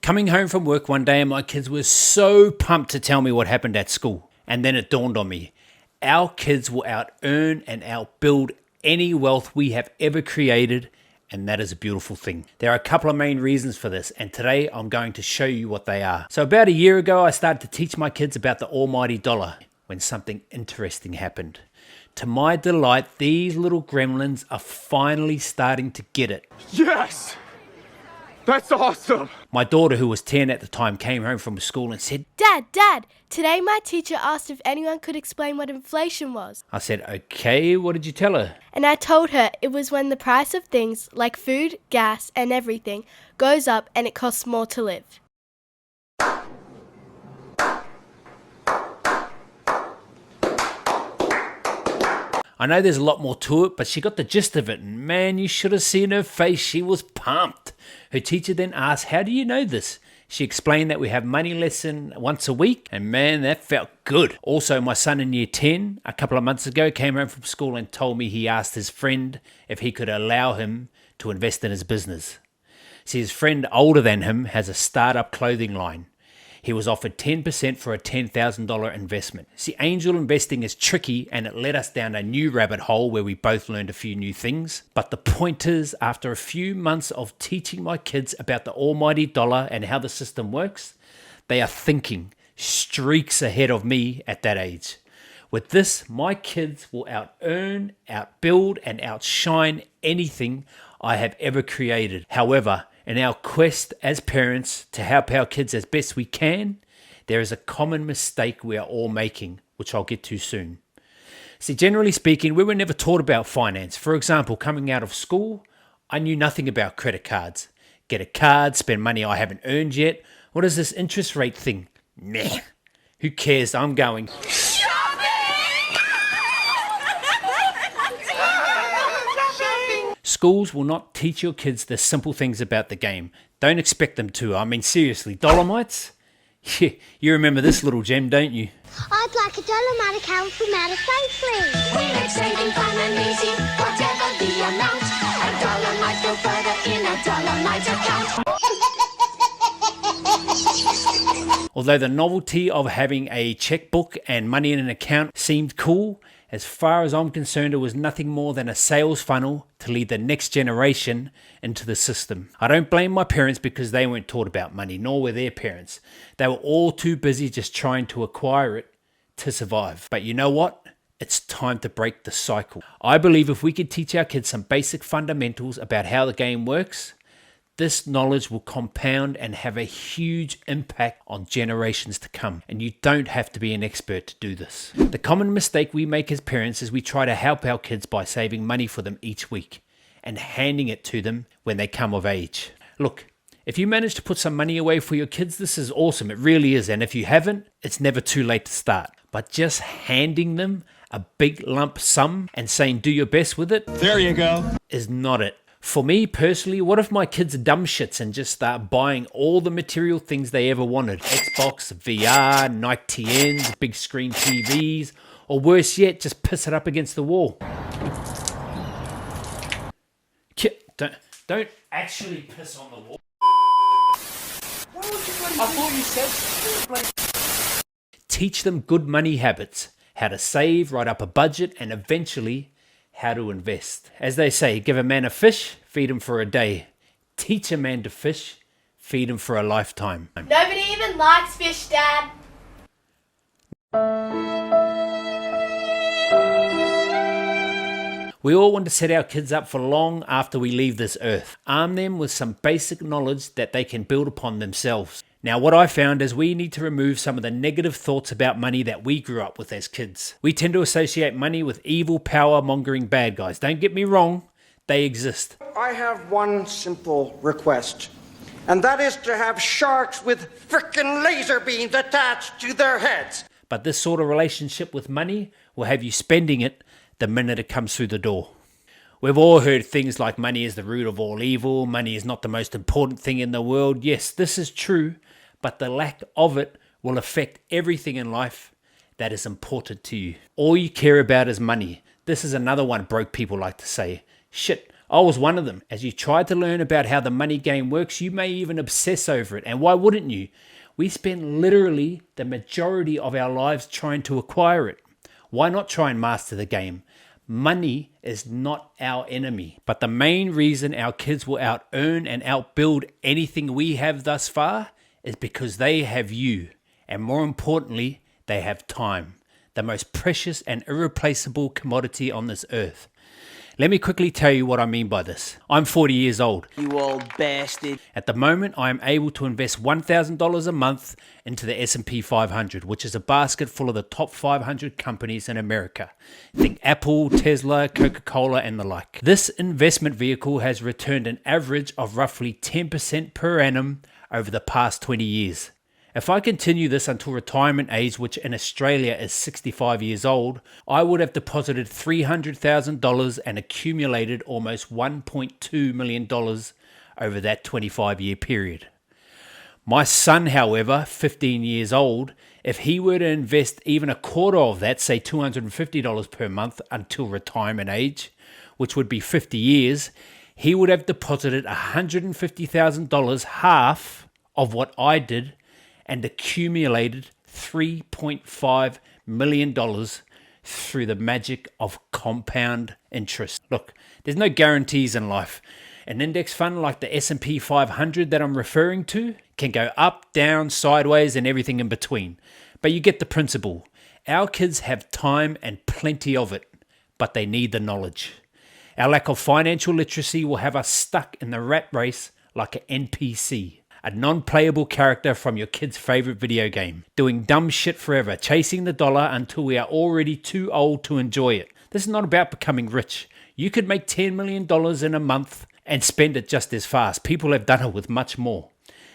Coming home from work one day and my kids were so pumped to tell me what happened at school. And then it dawned on me, our kids will out-earn and outbuild any wealth we have ever created, and that is a beautiful thing. There are a couple of main reasons for this, and today I'm going to show you what they are. So about a year ago, I started to teach my kids about the almighty dollar when something interesting happened. To my delight, these little gremlins are finally starting to get it. Yes! That's awesome! My daughter, who was 10 at the time, came home from school and said, Dad, today my teacher asked if anyone could explain what inflation was. I said, okay, what did you tell her? And I told her it was when the price of things like food, gas, and everything goes up and it costs more to live. I know there's a lot more to it, but she got the gist of it, and man, you should have seen her face. She was pumped. Her teacher then asked, how do you know this? She explained that we have money lesson once a week, and man, that felt good. Also, my son in year 10, a couple of months ago, came home from school and told me he asked his friend if he could allow him to invest in his business. See, his friend older than him has a startup clothing line. He was offered 10% for a $10,000 investment. See, angel investing is tricky and it led us down a new rabbit hole where we both learned a few new things. But the point is, after a few months of teaching my kids about the almighty dollar and how the system works, they are thinking streaks ahead of me at that age. With this, my kids will out-earn, outbuild, and outshine anything I have ever created. However, in our quest as parents to help our kids as best we can, there is a common mistake we are all making, which I'll get to soon. See, generally speaking, we were never taught about finance. For example, coming out of school, I knew nothing about credit cards. Get a card, spend money I haven't earned yet. What is this interest rate thing? Meh. Who cares? I'm going. Schools will not teach your kids the simple things about the game. Don't expect them to. I mean, seriously, Dolomites? Yeah, you remember this little gem, don't you? I'd like a Dolomite account from Outer Space, please. We make saving fun and easy, whatever the amount. A dollar might go further in a Dolomite account. Although the novelty of having a checkbook and money in an account seemed cool, as far as I'm concerned, it was nothing more than a sales funnel to lead the next generation into the system. I don't blame my parents because they weren't taught about money, nor were their parents. They were all too busy just trying to acquire it to survive. But you know what? It's time to break the cycle. I believe if we could teach our kids some basic fundamentals about how the game works, this knowledge will compound and have a huge impact on generations to come. And you don't have to be an expert to do this. The common mistake we make as parents is we try to help our kids by saving money for them each week and handing it to them when they come of age. Look, if you manage to put some money away for your kids, this is awesome. It really is. And if you haven't, it's never too late to start. But just handing them a big lump sum and saying do your best with it, There you go. is not it. For me personally, what if my kids are dumb shits and just start buying all the material things they ever wanted? Xbox, VR, Nike TNs, big screen TVs, or worse yet, just piss it up against the wall. Don't actually piss on the wall. I thought you said... Teach them good money habits, how to save, write up a budget, and eventually how to invest. As they say, give a man a fish, feed him for a day. Teach a man to fish, feed him for a lifetime. Nobody even likes fish, Dad. We all want to set our kids up for long after we leave this earth. Arm them with some basic knowledge that they can build upon themselves. Now, what I found is we need to remove some of the negative thoughts about money that we grew up with as kids. We tend to associate money with evil, power-mongering bad guys. Don't get me wrong, they exist. I have one simple request, and that is to have sharks with frickin' laser beams attached to their heads. But this sort of relationship with money will have you spending it the minute it comes through the door. We've all heard things like money is the root of all evil, money is not the most important thing in the world. Yes, this is true, but the lack of it will affect everything in life that is important to you. All you care about is money. This is another one broke people like to say. Shit, I was one of them. As you tried to learn about how the money game works, you may even obsess over it. And why wouldn't you? We spend literally the majority of our lives trying to acquire it. Why not try and master the game? Money is not our enemy. But the main reason our kids will out-earn and outbuild anything we have thus far is because they have you. And more importantly, they have time. The most precious and irreplaceable commodity on this earth. Let me quickly tell you what I mean by this. I'm 40 years old. You old bastard. At the moment, I am able to invest $1,000 a month into the S&P 500, which is a basket full of the top 500 companies in America. Think Apple, Tesla, Coca-Cola, and the like. This investment vehicle has returned an average of roughly 10% per annum over the past 20 years. If I continue this until retirement age, which in Australia is 65 years old, I would have deposited $300,000 and accumulated almost $1.2 million over that 25-year period. My son, however, 15 years old, if he were to invest even a quarter of that, say $250 per month until retirement age, which would be 50 years, he would have deposited $150,000, half of what I did, and accumulated $3.5 million through the magic of compound interest. Look, there's no guarantees in life. An index fund like the S&P 500 that I'm referring to can go up, down, sideways, and everything in between. But you get the principle. Our kids have time and plenty of it, but they need the knowledge. Our lack of financial literacy will have us stuck in the rat race like an NPC. A non-playable character from your kid's favorite video game, doing dumb shit forever, chasing the dollar until we are already too old to enjoy it. This is not about becoming rich. You could make $10 million in a month and spend it just as fast. People have done it with much more.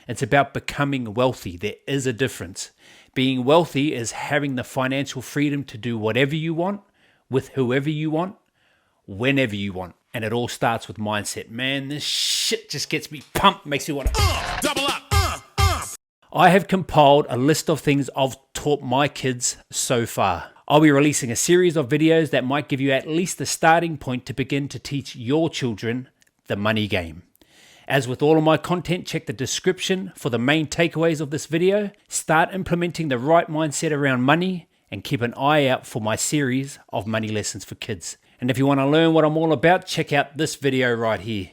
It's about becoming wealthy. There is a difference. Being wealthy is having the financial freedom to do whatever you want, with whoever you want, whenever you want. And it all starts with mindset. Man, this shit just gets me pumped, makes me want to double up. I have compiled a list of things I've taught my kids so far. I'll be releasing a series of videos that might give you at least a starting point to begin to teach your children the money game. As with all of my content, check the description for the main takeaways of this video. Start implementing the right mindset around money and keep an eye out for my series of money lessons for kids. And if you want to learn what I'm all about, check out this video right here.